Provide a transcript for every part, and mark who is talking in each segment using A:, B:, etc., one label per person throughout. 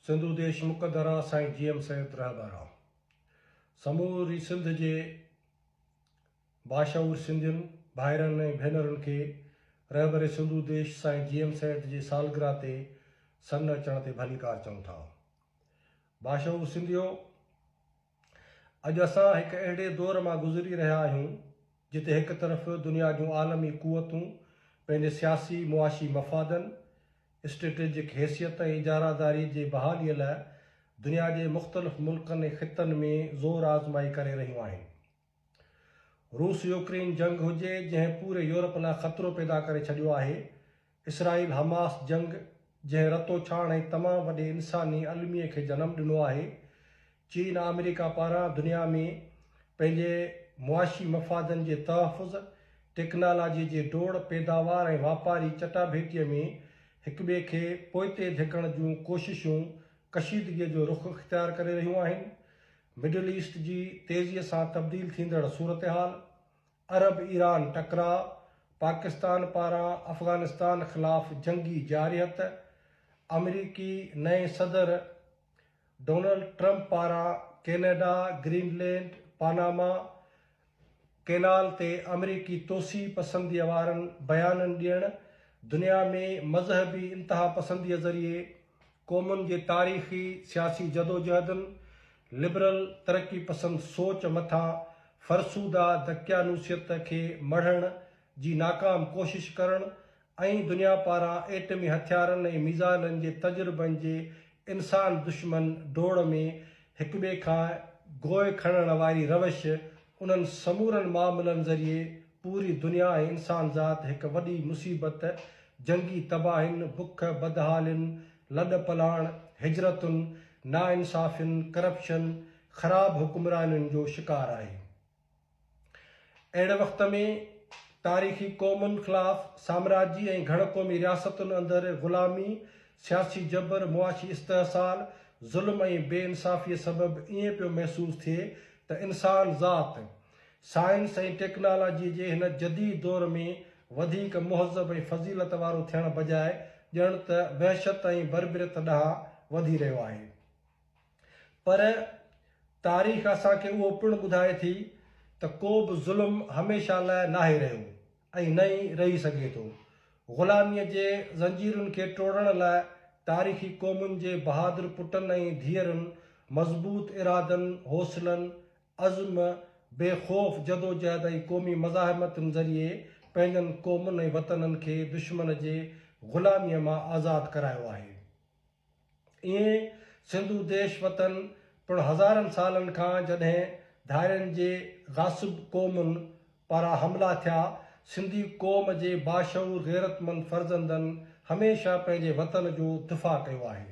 A: सिंधु देश मुक़दरा साईं GM सैयद रहबरा समूरी सिंध जे बाशऊर सिंधियुनि भाइरनि ऐं भेनरुनि खे रहबर सिंधु देश साईं GM सैयद जे सालगिरह ते सन अचण ते भलीकार चऊं था। बाशऊर सिंधियो, अॼु असां हिकु अहिड़े दौर मां गुज़री रहिया आहियूं जिते हिकु तरफ़ दुनिया जूं आलमी क़ुवतूं पंहिंजे सियासी मुआशी मफ़ादनि, स्ट्रेटेजिक हैसियत ऐं इजारादारी जे बहालीअ लाइ दुनिया जे मुख़्तलिफ़ मुल्कनि ऐं ख़ितनि में ज़ोर आज़माई करे रहियूं आहिनि। रूस यूक्रेन जंग हुजे जंहिं पूरे यूरोप लाइ ख़तरो पैदा करे छॾियो आहे, इसराइल हमास जंग जंहिं रतोछाण ऐं तमामु वॾे इंसानी अलमीअ खे जनमु ॾिनो आहे, चीन अमेरिका पारां दुनिया में पंहिंजे मुआशी मफ़ादनि जे तहफ़ुज़, टेक्नोलॉजी जे डोड़, पैदावार ऐं वापारी चटाभेटीअ में हिक ॿिए खे पोइते धिकण जूं कोशिशूं कशीदगीअ जो रुख़ इख़्तियार करे रहियूं आहिनि। मिडल ईस्ट जी तेज़ीअ सां तब्दील थींदड़ सूरत हाल, अरब ईरान टकराव, पाकिस्तान पारां अफ़गानिस्तान ख़िलाफ़ जंगी जारियत, अमरीकी नए सदर डोनाल्ड ट्रंप पारां कैनेडा, ग्रीनलैंड, पानामा कैनाल ते अमरीकी तोसी पसंदीअ वारनि बयाननि ॾियण, दुनिया में मज़हबी इंतहा पसंदीअ ज़रिए क़ौमुनि जे तारीख़ी सियासी जदोजहदनि, लिबरल तरक़ी पसंद सोच मथां फ़रसूदा दकियानूसियत खे मढ़ण जी नाकाम कोशिश करणु ऐं दुनिया पारां एटमी हथियारनि ऐं मिज़ाइलनि जे तजुर्बनि जे इंसान दुश्मन डोड़ में हिक ॿिए खां गोए खणण वारी रवश, उन्हनि समूरनि मामलनि ज़रिए पूरी दुनिया ऐं इंसान ज़ात हिकु वॾी मुसीबत, जंगी तबाहियुनि, बुख बदहालियुनि, लॾ पलाण, हिजरतुनि, नाइंसाफ़ियुनि, करप्शन, ख़राब हुक्मरानियुनि जो शिकार आहे। अहिड़े वक़्त में तारीख़ी क़ौमुनि ख़िलाफ़ साम्राजी ऐं घणक़ौमी रियासतुनि अंदरि ग़ुलामी, सियासी जबर, मुआशी इस्तेहसाल, ज़ुल्म ऐं बेइंसाफ़ीअ सबबि ईअं पियो महसूस थिए त इंसान ज़ात साइंस ऐं टेक्नोलॉजी जे हिन जदीद दौर में वधीक मुहज़ब ऐं फ़ज़ीलत वारो थियण बजाए ॼण त वहशत ऐं बर्बरियत ॾांहुं वधी रहियो आहे। पर तारीख़ असांखे उहो पिणु ॿुधाए थी त को बि ज़ुल्म हमेशह लाइ नाहे रहियो ऐं न ई रही सघे थो। ग़ुलामीअ जे ज़ंजीरुनि खे टोड़ण लाइ तारीख़ी क़ौमुनि जे बहादुर पुटनि ऐं धीअरुनि मज़बूत इरादनि, हौसलनि, अज़्म, बेखौफ़ जदोजहद ऐं क़ौमी मज़ाहिमतुनि ज़रिए पंहिंजनि क़ौमुनि ऐं वतननि खे दुश्मन जे ग़ुलामीअ मां आज़ादु करायो आहे। ईअं सिंधु देश वतन पिणु हज़ारनि सालनि खां जॾहिं धारियुनि जे ग़ासिब क़ौमुनि पारां हमला थिया, सिंधी क़ौम जे बाशऊर ग़ैरतमंद फ़र्ज़ंदनि हमेशह पंहिंजे वतन जो दिफ़ा कयो आहे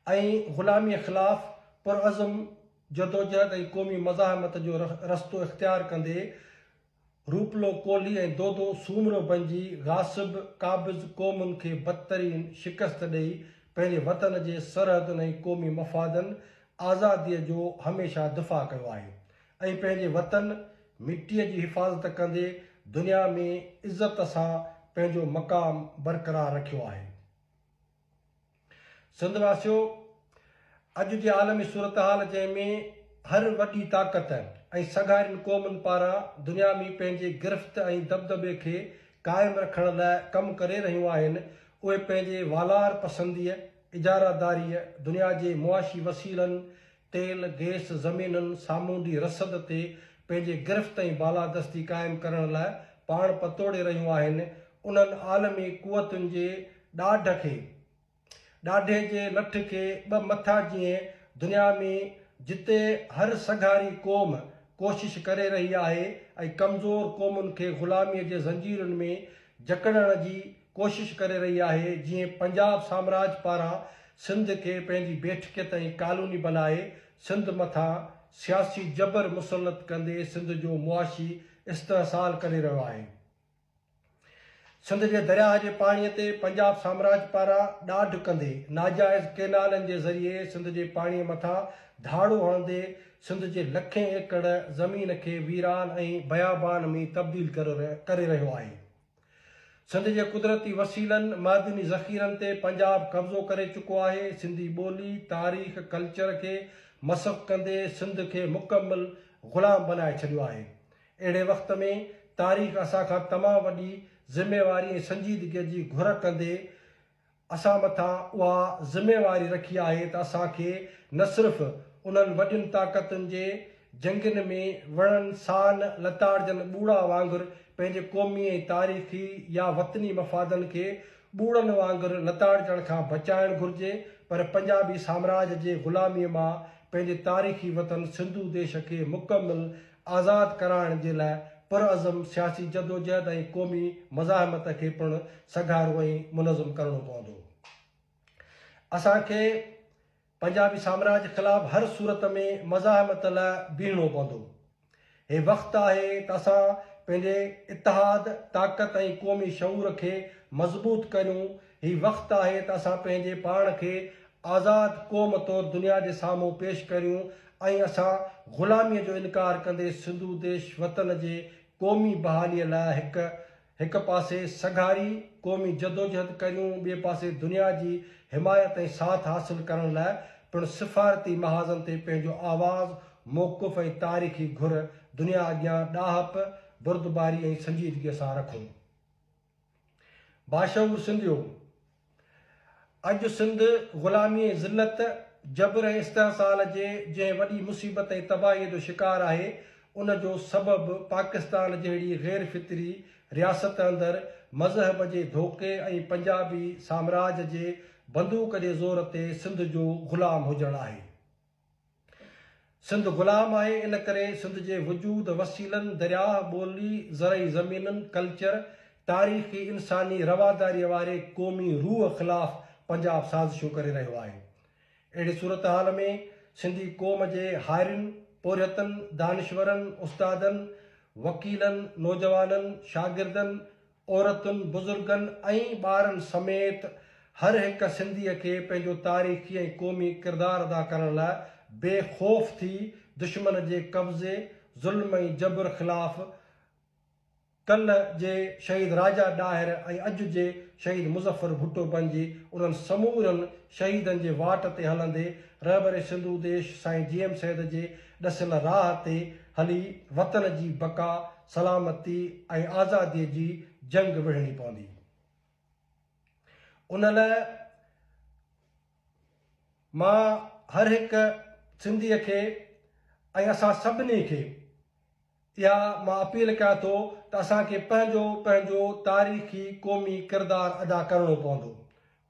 A: ऐं ग़ुलामीअ ख़िलाफ़ पुरअज़म जदोजहद ऐं क़ौमी मज़ाहिमत जो रस्तो इख़्तियार कंदे रूपलो कोली ऐं दोदो सूमरो बणिजी ग़ासिब क़ाबिज़ क़ौमुनि खे बदतरीन शिकस्त ॾेई पंहिंजे वतन जे सरहदुनि ऐं क़ौमी मफ़ादनि, आज़ादीअ जो हमेशह दिफ़ा कयो आहे ऐं पंहिंजे वतन मिटीअ जी हिफ़ाज़त कंदे दुनिया में इज़त सां पंहिंजो मक़ाम बरक़रार रखियो आहे। सिंधवासियो, अॼु जे आलमी सूरत हाल जंहिंमें हर वॾी ताक़त ऐं सघारियुनि क़ौमुनि पारां दुनिया में पंहिंजे गिरफ़्त ऐं दबदबे खे क़ाइमु रखण लाइ कमु करे रहियूं आहिनि, उहे पंहिंजे वालार पसंदीअ, इजारादारीअ, दुनिया जे मुआशी वसीलनि, तेल, गैस, ज़मीनुनि, सामूंडी रसद ते पंहिंजे गिरफ़्त ऐं बालादस्ती क़ाइमु करण लाइ पाण पतोड़े रहियूं आहिनि। उन्हनि आलमी क़ुवतुनि जे ॾाढे जे लठ खे ॿ मथा जीअं दुनिया में जिते हर सघारी क़ौम कोशिश करे रही आहे ऐं कमज़ोर क़ौमुनि खे ग़ुलामीअ जे ज़ंजीरुनि में जकड़ण जी कोशिश करे रही आहे, जीअं पंजाब साम्राज पारां सिंध खे पंहिंजी बेठकियत ऐं कानूनी बनाए सिंध मथां सियासी जबर मुसलत कंदे सिंध जो मुआशी इस्तेहसाल करे रहियो आहे। सिंध जे दरिया जे पाणीअ ते पंजाब साम्राज पारां ॾाढ कंदे नाजाइज़ कैनालनि जे ज़रिए सिंध जे पाणीअ मथां धाड़ो हणंदे सिंध जे लखें एकड़ ज़मीन खे वीरान ऐं बयाबान में तब्दील करे रहियो आहे। सिंध जे कुदरती वसीलनि मादनी ज़ख़ीरनि ते पंजाब कब्ज़ो करे चुको आहे। सिंधी ॿोली तारीख़ कल्चर खे मसख़ कंदे सिंध खे मुकमल ग़ुलाम बनाए छॾियो आहे। अहिड़े वक़्त में तारीख़ असां खां तमामु वॾी ज़िमेवारी ऐं संजीदगीअ जी घुर कंदे असां मथां उहा ज़िमेवारी रखी आहे त असांखे न सिर्फ़ु उन्हनि वॾियुनि ताक़तुनि जे जंगनि में वणनि सान लताड़जनि ॿूड़ा वांगुरु पंहिंजे क़ौमी ऐं तारीख़ी या वतनी मफ़ादनि खे ॿूड़नि वांगुरु लताड़जण खां बचाइणु घुरिजे, पर पंजाबी साम्राज्य जे ग़ुलामीअ मां पंहिंजे तारीख़ी वतन सिंधू देश खे मुकमल आज़ादु कराइण जे लाइ पुरअज़म सियासी जदोजहद ऐं क़ौमी मज़ाहमत खे पिणु सघारो ऐं मुनज़म करणो पवंदो। असांखे पंजाबी साम्राज्य ख़िलाफ़ु हर सूरत में मज़ाहमत लाइ बीहणो पवंदो। हे वक़्तु आहे त असां पंहिंजे इतिहाद ताक़त ऐं क़ौमी शऊर खे मज़बूत करियूं। ही वक़्तु आहे त असां पंहिंजे पाण खे आज़ादु क़ौम तौरु दुनिया जे साम्हूं पेश करियूं ऐं असां ग़ुलामीअ जो इनकार कंदे सिंधू देश वतन जे क़ौमी बहालीअ लाइ हिकु पासे सघारी क़ौमी जदोजहद करियूं, ॿिए पासे दुनिया जी हिमायत ऐं साथ हासिलु करण लाइ पिणु सिफ़ारती महाज़नि ते पंहिंजो आवाज़ मौक़ुफ़ ऐं तारीख़ी घुर दुनिया अॻियां ॾाहप बुर्दबारी ऐं संजीदगीअ सां रखूं। बाशऊर सिंधियो, अॼु सिंध ग़ुलामी ऐं ज़िलत जबर ऐं इस्तेहसाल जे जंहिं वॾी मुसीबत ऐं तबाहीअ जो शिकार आहे, उन जो सबबु पाकिस्तान जहिड़ी गैर फितरी रियासत अंदरि मज़हब जे धोखे ऐं पंजाबी साम्राज्य जे बंदूक जे ज़ोर ते सिंध जो ग़ुलाम हुजणु आहे। सिंध ग़ुलाम आहे, इन करे सिंध जे वजूद वसीलनि दरिया ॿोली ज़रई ज़मीननि कल्चर तारीख़ी इंसानी रवादारीअ वारे क़ौमी रूह ख़िलाफ़ पंजाब साज़िशूं करे रहियो आहे। अहिड़ी सूरत हाल में सिंधी क़ौम जे हारियुनि पोरियतनि दानिश्वरनि उस्तादनि वकीलनि नौजवाननि शागिर्दनि औरतुनि बुज़ुर्गनि ऐं ॿारनि समेत हर हिकु सिंधीअ खे पंहिंजो तारीख़ी ऐं क़ौमी किरदारु अदा करण लाइ बेखौफ़ थी दुश्मन जे कब्ज़े ज़ुल्म ऐं जबर ख़िलाफ़ कल्ह जे शहीद राजा ॾाहिर ऐं अॼु जे शहीद मुज़फ़र भुट्टो बणिजी उन्हनि समूरनि शहीदनि जे वाट ते हलंदे रहबर सिंधू देश साईं GM सैद जे ॾसियल राह ते हली वतन जी बका सलामती ऐं आज़ादीअ जी जंग विढ़णी पवंदी। उन लाइ मां हर हिकु सिंधीअ खे ऐं असां सभिनी खे इहा मां अपील कयां थो त असांखे पंहिंजो तारीख़ी क़ौमी किरदारु अदा करणो पवंदो।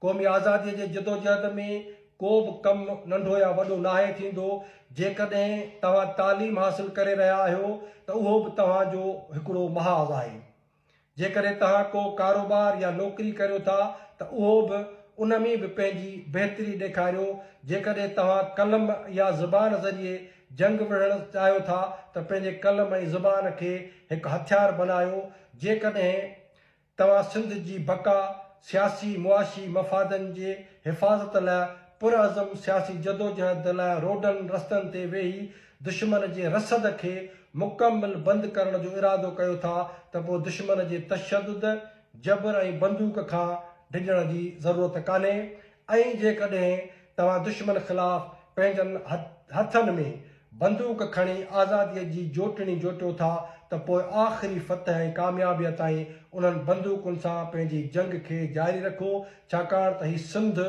A: क़ौमी आज़ादीअ जे जदोजहद में को बि कमु नंढो या वॾो नाहे थींदो। जेकॾहिं तव्हां तालीम हासिलु करे रहिया आहियो त उहो बि तव्हांजो हिकिड़ो महाज़ आहे। जेकॾहिं तव्हां को कारोबार या नौकिरी करियो था त उहो बि उन में बि पंहिंजी बहितरी ॾेखारियो। जेकॾहिं तव्हां कलम या ज़ुबान ज़रिए जंग विढ़णु चाहियो था त पंहिंजे कलम ऐं ज़ुबान खे हिकु हथियार बनायो। जेकॾहिं तव्हां सिंध जी बका सियासी मुआशी मफ़ादनि जे हिफ़ाज़त लाइ पुरअज़म सियासी जदोजहद लाइ रोडनि रस्तनि ते वेही दुश्मन जे रसद खे मुकमल बंदि करण जो इरादो कयो था त पोइ दुश्मन जे तशदुद जबर ऐं बंदूक खां डिॼण जी ज़रूरत कान्हे। ऐं जेकॾहिं तव्हां दुश्मन ख़िलाफ़ पंहिंजनि हथनि में बंदूक खणी आज़ादीअ जी जोटणी जोटियो था त पोइ आख़िरी फतह ऐं कामयाबीअ ताईं उन्हनि बंदूकुनि सां पंहिंजी जंग खे जारी रखो, छाकाणि त हीउ सिंध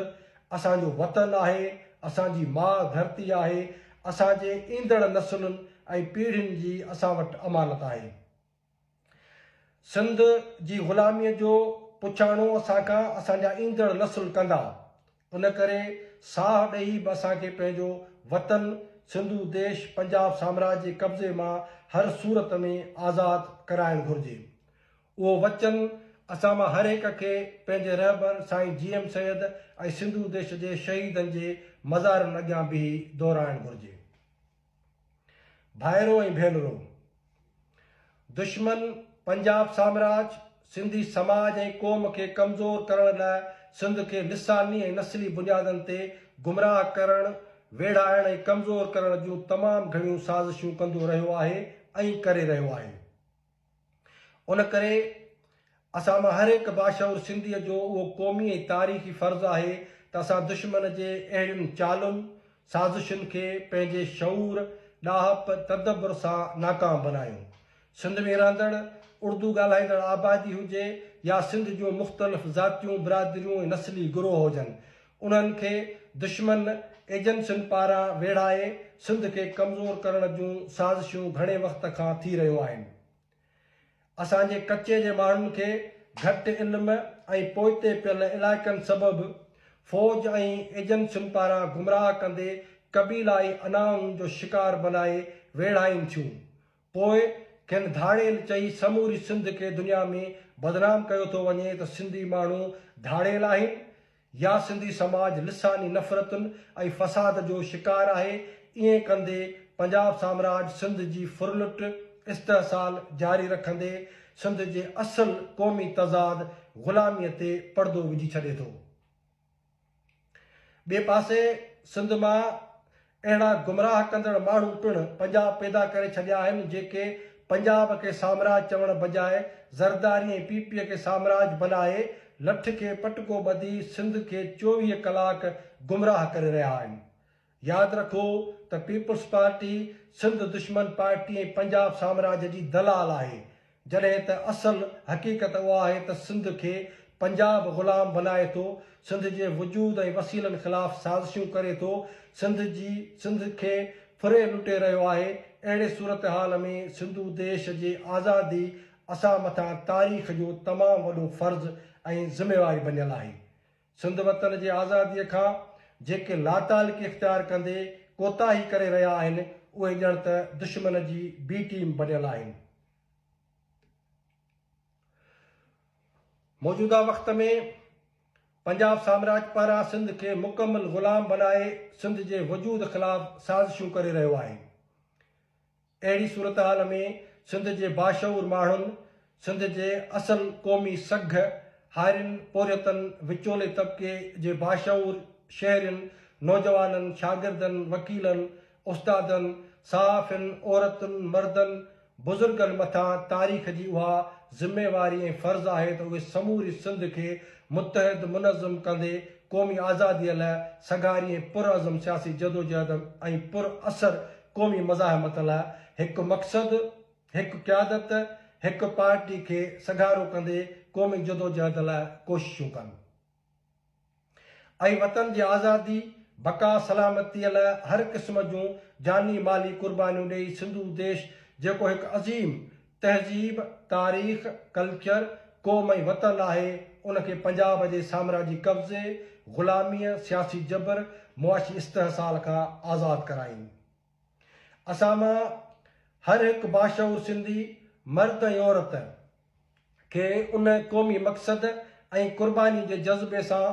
A: असांजो वतन आहे, असांजी माउ धरती आहे, असांजे ईंदड़ नसुलुनि ऐं पीढ़ियुनि जी असां वटि अमानत आहे। सिंध जी ग़ुलामीअ जो पुछाणो असांखां असांजा ईंदड़ नसुल कंदा। उन करे साह ॾेई बि असांखे पंहिंजो वतन सिंधू देश पंजाब साम्राज्य जे कब्ज़े मां हर सूरत में आज़ादु कराइणु घुरिजे। उहो वचन असां मां हर हिक खे पंहिंजे रहबर साईं GM सैद ऐं सिंधू देश जे शहीदनि जे मज़ारनि अॻियां बीही दोहिराइणु घुरिजे। भाइरो ऐं भेनरो, दुश्मन पंजाब साम्राज्य सिंधी समाज ऐं क़ौम खे कमज़ोर करण लाइ सिंध खे लिसानी ऐं नस्ली बुनियादनि ते गुमराह करणु वेढ़ाइण ऐं कमज़ोर करण जूं तमामु घणियूं साज़िशूं कंदो रहियो आहे ऐं करे रहियो आहे। उन करे असां मां हर हिकु बाशऊर सिंधीअ जो उहो क़ौमी ऐं तारीख़ी फ़र्ज़ु आहे त असां दुश्मन जे अहिड़ियुनि चालुनि साज़िशुनि खे पंहिंजे शऊर ॾाहप तदब्बर सां नाकाम बनायूं। सिंध में रहंदड़ उर्दू ॻाल्हाईंदड़ आबादी हुजे या सिंध जूं मुख़्तलिफ़ ज़ातियूं बिरादरियूं ऐं नस्ली गिरोह हुजनि, उन्हनि खे दुश्मन एजेंसियुनि पारां वेढ़ाए सिंध खे कमज़ोर करण जूं साज़िशूं घणे वक़्त खां थी रहियूं आहिनि। असांजे कचे जे माण्हुनि खे घटि इल्म ऐं पोइते पियल इलाइक़नि सबबि फ़ौज ऐं एजेंसियुनि पारां गुमराह कंदे क़बीलाई अनाउनि जो शिकार बनाए वेढ़ाइनि थियूं। पोइ खेनि धाड़ेल चई समूरी सिंध खे दुनिया में बदनाम कयो थो वञे त सिंधी माण्हू धाड़ेल आहिनि या सिंधी समाज लिसानी नफ़रतुनि ऐं फ़साद जो शिकार आहे। ईअं कंदे पंजाब साम्राज सिंध जी फुरलुट इस्तेहसाल जारी रखंदे सिंध जे असुल क़ौमी तज़ाद ग़ुलामीअ ते पर्दो विझी छॾे थो। ॿिए पासे सिंध मां अहिड़ा गुमराह कंदड़ माण्हू पिणु पंजाब पैदा करे छॾिया आहिनि जेके पंजाब खे साम्राज चवण बजाए ज़रदारी ऐं पीपीअ खे साम्राज बनाए लठ खे पटको ॿधी सिंध खे 24 कलाक गुमराह करे रहिया आहिनि। यादि रखो त पीपल्स पार्टी सिंध दुश्मन पार्टी ऐं पंजाब साम्राज जी दलाल आहे, जॾहिं त असल हक़ीक़त उहा आहे त सिंध खे पंजाब ग़ुलाम बनाए थो, सिंध जे वजूद ऐं वसीलनि ख़िलाफ़ साज़िशूं करे थो, सिंध खे फुरे लुटे रहियो आहे। अहिड़े सूरत हाल में सिंधु देश जे आज़ादी असां मथां तारीख़ जो तमामु वॾो फ़र्ज़ु ऐं ज़िम्मेवारी बनियल आहे। सिंध वतन जे आज़ादीअ खां जेके लातालगी इख़्तियार कंदे कोताही करे रहिया आहिनि, उहे ॼण त दुश्मन जी बी टीम बनियल आहिनि। मौजूदा वक़्त में पंजाब साम्राज पारां सिंध खे मुकमल ग़ुलाम बनाए सिंध जे वजूद ख़िलाफ़ साज़िशूं करे रहियो आहे। अहिड़ी सूरत हाल में सिंध जे बाशऊर माण्हुनि, सिंध जे असल क़ौमी सघ, हारियुनि पोरियतनि विचोले तबिके जे बाशऊर शहरियुनि, नौजवाननि, शागिर्दनि, वकीलनि, उस्तादनि, सहाफ़ियुनि, औरतुनि, मर्दनि, बुज़ुर्गनि मथां तारीख़ जी उहा ज़िम्मेवारी ऐं फ़र्ज़ु आहे त उहे समूरी सिंध खे मुतहद मुनज़्ज़म कंदे क़ौमी आज़ादीअ लाइ सगारी ऐं पुरअज़म सियासी जदोजहद ऐं पुरअसर क़ौमी मज़ाहिमत लाइ हिकु मक़सदु, हिकु क़यादत, हिकु पार्टी खे सगारो कंदे क़ौमी जदोजहद लाइ कोशिशूं कनि ऐं वतन जी आज़ादी बका सलामतीअ लाइ हर क़िस्म जूं जानी माली क़ुर्बानियूं ॾेई सिंधु देश जेको हिकु अज़ीम तहज़ीब, तारीख़, कल्चर, क़ौम ऐं वतन आहे, उनखे पंजाब जे साम्राजी कब्ज़े, ग़ुलामीअ, सियासी जबर, मुआशी इस्तेहसाल खां आज़ादु कराईं। असां मां हर हिकु बाशऊर सिंधी मर्द ऐं औरत खे उन क़ौमी मक़सद ऐं क़ुर्बानी जे जज़्बे सां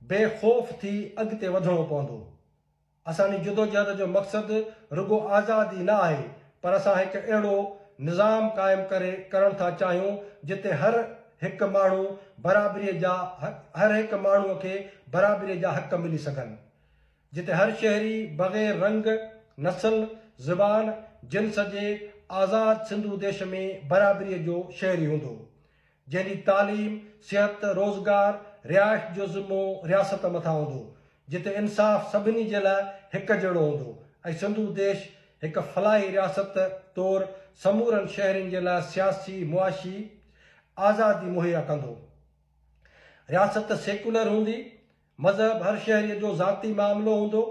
A: बेखौफ़ थी अॻिते वधिणो पवंदो। असांजी जदोजहद जो मक़सदु रुगो आज़ादी न आहे, पर असां हिकु अहिड़ो निज़ाम क़ाइमु करणु था चाहियूं जिते हर हिकु माण्हूअ खे बराबरीअ जा हक़ मिली सघनि, जिते हर शहरी बग़ैर रंग, नस्ल, ज़बान, जिन्स जे आज़ाद सिंधु देश में बराबरीअ जो शहरी हूंदो, जंहिंजी तालीम, सिहत, रोज़गार, रिहाइश जो ज़िम्मो रियासत मथां हूंदो, जिते इंसाफ़ सभिनी जे लाइ हिकु जहिड़ो हूंदो ऐं सिंधु देश हिकु फलाही रियासत तौरु समूरनि शहरनि जे लाइ सियासी मुआशी आज़ादी मुहैया कंदो। रियासत सेकुलर हूंदी, मज़हब हर शहरीअ जो ज़ाती मामिलो हूंदो,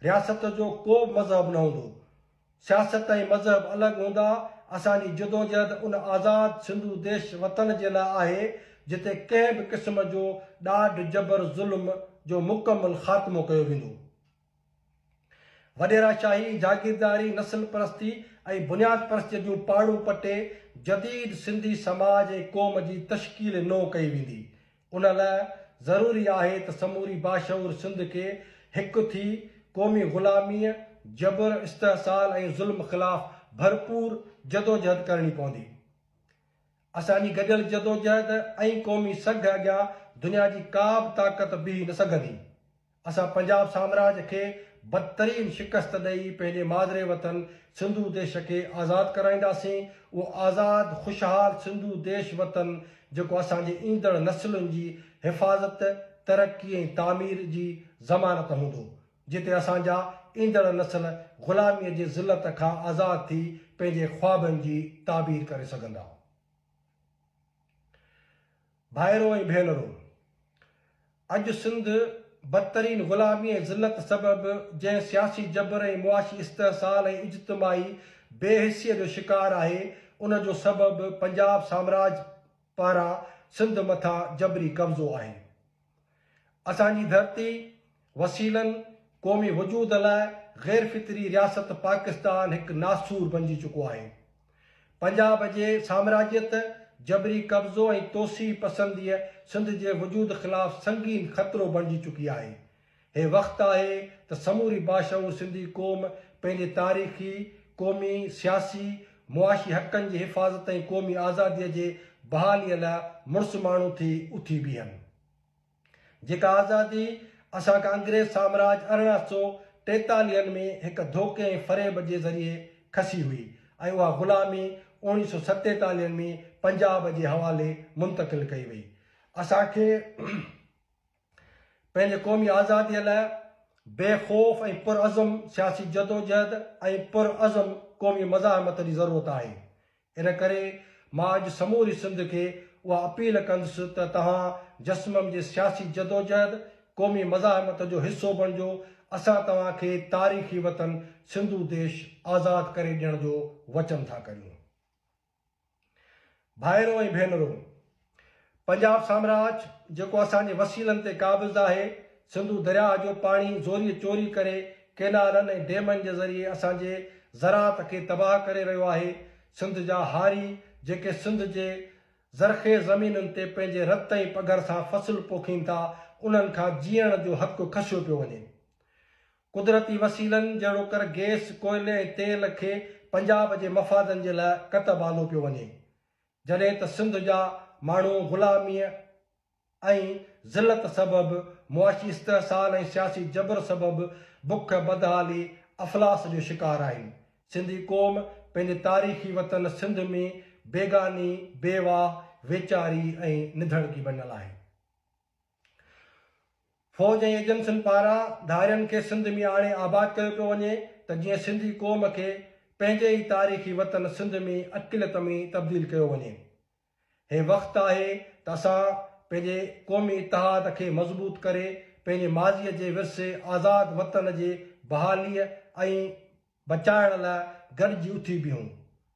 A: रियासत जो को बि मज़हब न हूंदो, सियासत ऐं मज़हब अलॻि हूंदा। असांजी जदोजहद उन आज़ाद सिंधु देश वतन जे लाइ आहे जिते कंहिं बि क़िस्म जो ॾाढ जबर ज़ुल्म जो मुकमल ख़ात्मो कयो वेंदो। वॾेराशाही, जागीरदारी, नस्ल परस्ती ऐं बुनियाद परस्तीअ जूं पाड़ूं पटे जदीद सिंधी समाज ऐं क़ौम जी तश्कील नओ कई वेंदी। उन लाइ ज़रूरी आहे त समूरी बाशऊर सिंध खे हिकु थी क़ौमी ग़ुलामीअ, जबर, इस्तेहसाल ऐं ज़ुल्म ख़िलाफ़ भरपूर जदोजहद करणी पवंदी। असांजी गॾियल जदोजहद ऐं क़ौमी सघ अॻियां दुनिया जी का बि ताक़त बीह न सघंदी। असां पंजाब साम्राज खे बदतरीन शिकस्त ॾेई पंहिंजे मादरे वतन सिंधु देश खे आज़ादु कराईंदासीं। उहो आज़ादु ख़ुशहाल सिंधु देश वतन जेको असांजे ईंदड़ नसलुनि जी हिफ़ाज़त, तरक़ी ऐं तामीर जी ज़मानत हूंदो, जिते असांजा ईंदड़ नसल ग़ुलामीअ जे ज़िलत खां आज़ादु थी पंहिंजे ख़्वाबनि जी ताबीर करे सघंदा। भाइरो ऐं भेनरो, अॼु सिंध बदतरीन ग़ुलामी ऐं ज़िलत सबबि जंहिं सियासी जबर ऐं मुआशी इस्तेहसाल ऐं इज्तिमाही बेहिसीअ जो शिकार आहे, उन जो सबबु पंजाब साम्राज्य पारां सिंध मथां जबरी कब्ज़ो आहे। असांजी धरती वसीलनि क़ौमी वजूद लाइ ग़ैर फितरी रियासत पाकिस्तान हिकु नासूर बणिजी चुको आहे। पंजाब जे साम्राजियत, जबरी कब्ज़ो ऐं तोसी पसंदीअ सिंध जे वजूद ख़िलाफ़ संगीन ख़तरो बणिजी चुकी आहे। हे वक़्तु आहे त समूरी बाशऊर सिंधी क़ौम पंहिंजे तारीख़ी, क़ौमी, सियासी, मुआशी हक़नि जी हिफ़ाज़त ऐं क़ौमी आज़ादीअ जे बहालीअ लाइ मुड़ुस माण्हू थी उथी बीहनि। जेका आज़ादी असांखां अंग्रेज़ साम्राज 1843 में हिकु धोखे ऐं फ़रेब जे ज़रिए खसी हुई ऐं उहा ग़ुलामी 1947 में पंजाब जे हवाले मुंतक़िल कई वई। असांखे पंहिंजे क़ौमी आज़ादीअ लाइ बेख़ौफ़ ऐं पुरअज़म सियासी जदोजहद ऐं पुरअज़म क़ौमी मज़ाहमत जी ज़रूरत आहे। इन करे मां अॼु समूरी सिंध खे उहा अपील कंदुसि त तव्हां जस्मम जे सियासी जदोजहद, क़ौमी मज़ाहमत जो हिसो बणिजो। असां तव्हांखे तारीख़ी वतन सिंधु देश आज़ादु करे ॾियण जो वचन था करियूं। भाइरो ऐं भेनरो, पंजाब साम्राज्य जेको असांजे वसीलनि ते क़ाबिज़ आहे, सिंधु दरिया जो पाणी ज़ोरी चोरी करे केनालनि ऐं डेमनि जे ज़रिए असांजे ज़राअत खे तबाह करे रहियो आहे। सिंध जा हारी जेके सिंध जे ज़रख़े ज़मीनुनि ते पंहिंजे रत ऐं पघर सां फ़सुलु पोखीनि था, उन्हनि खां जीअण जो हक़ु खसियो पियो वञे। कुदरती वसीलनि जहिड़ो कर गैस, कोयले ऐं तेल खे पंजाब जे मफ़ादनि जे लाइ क़तबु आंदो पियो वञे, जॾहिं त सिंध जा माण्हू ग़ुलामीअ ऐं ज़िलत सबबि, मुआशी इस्तेहसाल ऐं सियासी जबर सबबि बुख, बदहाली, अफ़लास जो शिकार आहिनि। सिंधी क़ौम पंहिंजे तारीख़ी वतन सिंध में बेगानी, बेवाह, वेचारी ऐं निधड़की बणियल आहे। फ़ौज ऐं एजेंसियुनि पारां धारियनि खे सिंध में आणे आबाद कयो पियो वञे त जीअं सिंधी क़ौम खे पंहिंजे ई तारीख़ी वतन सिंध में अकिलत में तब्दील कयो वञे। हे वक़्तु आहे त असां पंहिंजे क़ौमी इतिहाद खे मज़बूत करे पंहिंजे माज़ीअ जे विरसे आज़ाद वतन जे बहालीअ ऐं बचाइण लाइ गॾिजी उथी बीहूं,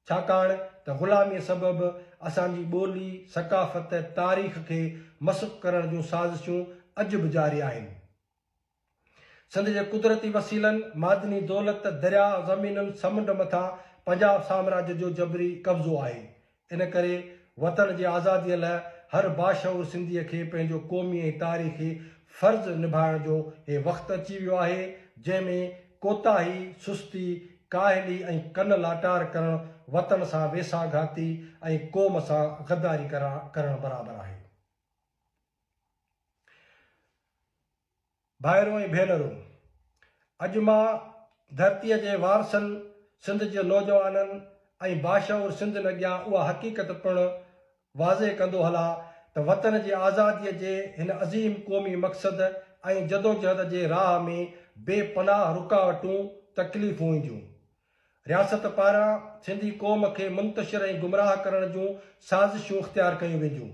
A: छाकाणि त ग़ुलामीअ सबबि असांजी ॿोली, सक़ाफ़त, तारीख़ खे मस्ख़ करण जूं साज़िशूं अॼु बि जारी आहिनि। सिंध जे कुदरती वसीलनि, मादनी दौलत, दरिया, ज़मीनुनि, समुंड मथां पंजाब साम्राज्य जो जबरी कब्ज़ो आहे। इन करे वतन जी आज़ादीअ लाइ हर बाशऊर सिंधीअ खे पंहिंजो क़ौमी ऐं तारीख़ी फ़र्ज़ निभाइण जो हे वक़्तु अची वियो आहे, जंहिंमें कोताही, सुस्ती, काहिली ऐं कन लाटार करणु वतन सां वेसाघाती ऐं क़ौम सां गद्दारी करणु बराबरि आहे। भाइरो ऐं भेनरो, अॼु मां धरतीअ जे वारसनि, सिंध जे नौजवाननि ऐं बाशऊर सिंधियुनि अॻियां उहा हक़ीक़त पिणु वाज़े कंदो हलां त वतन जी आज़ादीअ जे हिन अज़ीम क़ौमी मक़सद ऐं जदोजहद जे राह में बेपनाह रुकावटूं, तकलीफ़ूं ईंदियूं। रियासत पारां सिंधी क़ौम खे मुंतशिर ऐं गुमराह करण जूं साज़िशूं इख़्तियार कयूं वेंदियूं।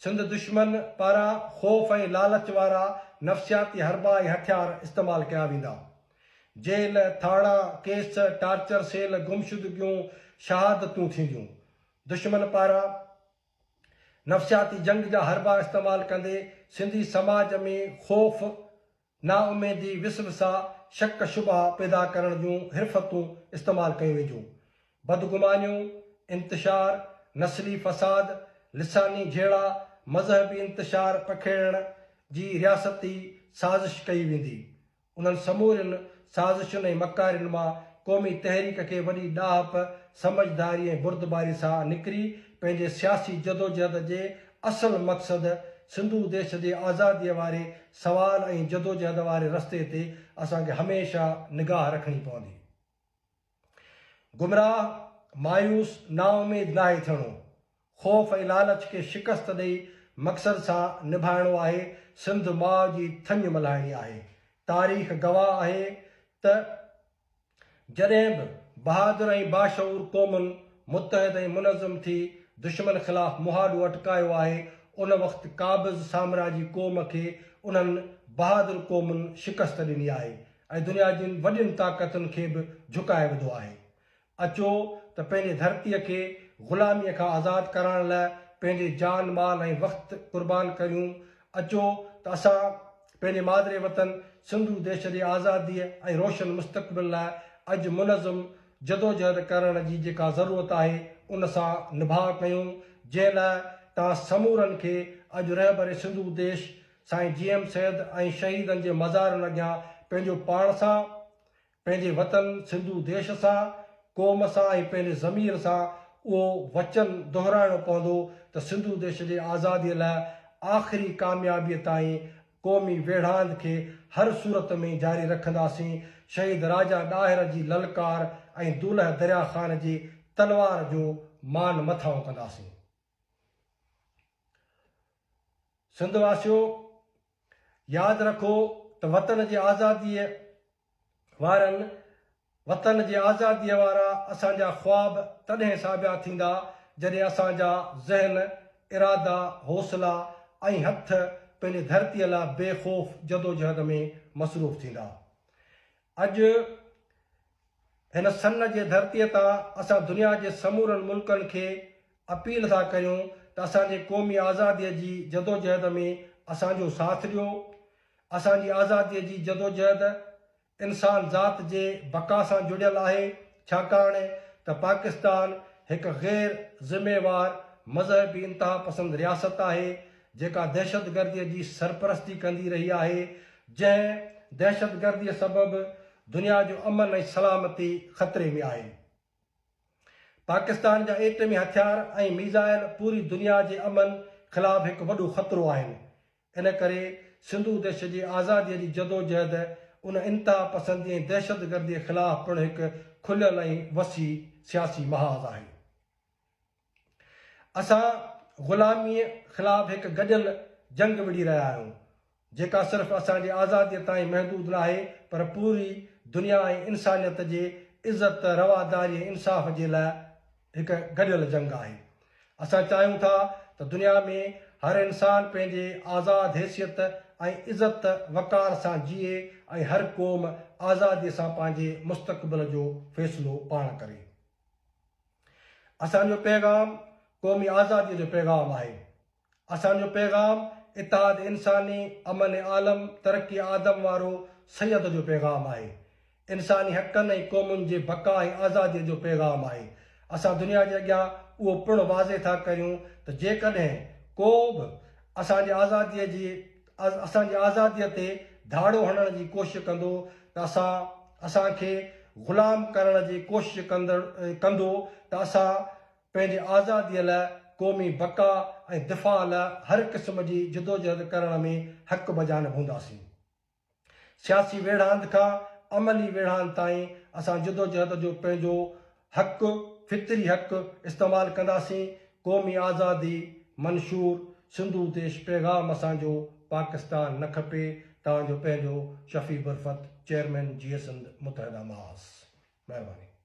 A: सिंध दुश्मन पारां ख़ौफ़ ऐं लालच वारा नफ़सियाती हरबा ऐं हथियार इस्तेमालु कया वेंदा। जेल, थाणा, केस, टार्चर सेल, गुमशुदगियूं, शहादतूं थींदियूं। दुश्मन पारां नफ़सियाती जंग जा हरबा इस्तेमालु कंदे सिंधी समाज में ख़ौफ़, नाउमेदी, विसवसा, शक शुबा पैदा करण जूं हिरफ़तूं इस्तेमालु कयूं वेंदियूं। बदगुमानियूं, इंतिशार, नस्ली फ़साद, लिसानी झेड़ा, मज़हबी इंतिशार पखेड़ण जी रियासती साज़िश कई वेंदी। उन्हनि समूरनि साज़िशुनि ऐं मकारियुनि मां क़ौमी तहरीक खे वॾी ॾाहप, समझदारी ऐं बुरदबारी सां निकिरी पंहिंजे सियासी जदोजहद जे असुलु मक़सद सिंधू देश जे आज़ादीअ वारे सवाल ऐं जदोजहद वारे रस्ते ते असांखे हमेशह निगाह रखणी पवंदी। गुमराह, मायूस, नाउमीद नाहे थियणो। ख़ौफ़ ऐं लालच खे शिकस्त ॾेई मक़सद सां निभाइणो आहे। सिंध माउ जी थञ मल्हाइणी आहे। तारीख़ गवाह आहे त जॾहिं बि बहादुर ऐं बाशऊर क़ौमुनि मुतहद ऐं मुनज़म थी दुश्मन ख़िलाफ़ मुहाॾो अटकायो आहे, उन वक़्तु क़ाबिज़ साम्राजी क़ौम खे उन्हनि बहादुर क़ौमुनि शिकस्त ॾिनी आहे ऐं दुनिया जी वॾियुनि ताक़तुनि खे बि झुकाए विधो आहे। अचो त पंहिंजे धरतीअ खे ग़ुलामीअ खां आज़ादु करण लाइ पंहिंजे जान माल ऐं वक़्तु क़ुर्बान करियूं। अचो त असां पंहिंजे मादिरे वतन सिंधू देश जी आज़ादीअ ऐं रोशन मुस्तक़बिल लाइ अॼु मुनज़म जदोजहद करण जी जेका ज़रूरत आहे उन सां निभाउ कयूं, जंहिं लाइ तव्हां समूरनि खे अॼु रहबर सिंधू देश साईं GM सैद ऐं शहीदनि जे मज़ारनि अॻियां पंहिंजो पाण सां, पंहिंजे वतन सिंधू देश सां, क़ौम सां ऐं पंहिंजे ज़मीर सां उहो वचन दोहिराइणो पवंदो त सिंधू देश जे आज़ादीअ लाइ आख़िरी कामयाबीअ ताईं क़ौमी वेढ़ांद खे हर सूरत में जारी रखंदासीं। शहीद राजा ॾाहिर जी ललकार ऐं दूल्ह दरिया ख़ान जी तलवार जो मान मथां कंदासीं। सिंध वासियो, यादि रखो त वतन जे आज़ादीअ वारा असांजा ख़्वाब तॾहिं साबिया थींदा जॾहिं असांजा ज़हन, इरादा, हौसला ऐं हथ पंहिंजे धरतीअ लाइ बेख़ौफ़ जदोजहद में मसरूफ़ थींदा। अॼु हिन सन जे धरतीअ तां असां दुनिया जे समूरनि मुल्कनि खे अपील था करियूं त असांजे क़ौमी आज़ादीअ जी जदोजहद में असांजो साथ ॾियो। असांजी आज़ादीअ जी जदोजहद इंसान ज़ात जे बका सां जुड़ियल आहे, छाकाणि त पाकिस्तान हिकु ग़ैर ज़िम्मेवार मज़हबी इंतहा पसंद रियासत आहे जेका दहशतगर्दीअ जी सरपरस्ती कंदी रही आहे, जंहिं दहशतगर्दीअ सबबि दुनिया जो अमन ऐं सलामती ख़तरे में आहे। पाकिस्तान जा एटमी हथियार ऐं मीज़ाइल पूरी दुनिया जे अमन ख़िलाफ़ हिकु वॾो ख़तरो आहिनि। इन करे सिंधू देश जी आज़ादीअ जी जदोजहद उन इंतहा पसंदी ऐं दहशतगर्दीअ ख़िलाफ़ पिणु हिकु खुलियल ऐं वसी सियासी महाज़ आहे। असां ग़ुलामीअ ख़िलाफ़ हिकु गॾियल जंग विड़ी रहिया आहियूं जेका सिर्फ़ु असांजी आज़ादीअ ताईं महदूद न आहे पर पूरी दुनिया ऐं इंसानियत जे इज़त, रवादारी ऐं इंसाफ़ जे लाइ हिकु गॾियल जंग आहे। असां चाहियूं था त दुनिया में हर इंसान पंहिंजे आज़ाद हैसियत ऐं इज़त वक़ार सां जीए ऐं हर क़ौम आज़ादीअ सां पंहिंजे मुस्तक़बिल जो फ़ैसिलो पाण करे। असांजो पैगाम क़ौमी आज़ादीअ जो पैगाम आहे। असांजो पैगाम इतिहाद इंसानी, अमन आलम, तरक़ी आदम वारो सैयद जो पैगाम आहे। इंसानी हक़नि ऐं क़ौमुनि जे बका ऐं आज़ादीअ जो पैगाम आहे। असां दुनिया जे अॻियां उहो पिणु वाज़े था करियूं त जेकॾहिं को बि असांजी आज़ादीअ ते धाड़ो हणण जी कोशिशि कंदो त असांखे ग़ुलाम करण जी कोशिशि कंदो त असां पंहिंजे आज़ादीअ लाइ, क़ौमी बका ऐं दिफ़ा लाइ हर क़िस्म जी जदोजहद करण में हक़ बजानब हूंदासीं। सियासी वेढ़ांद खां अमली वेढ़ांद ताईं असां जदोजहद जो पंहिंजो हक़, फितरी हक़ इस्तेमालु कंदासीं। क़ौमी आज़ादी मंशूर, सिंधू देश पैगाम असांजो, पाकिस्तान न खपे। तव्हांजो पंहिंजो शफ़ी बुरफ़त, चेयरमैन GS सिंध मुतहदा महाज़। महिरबानी।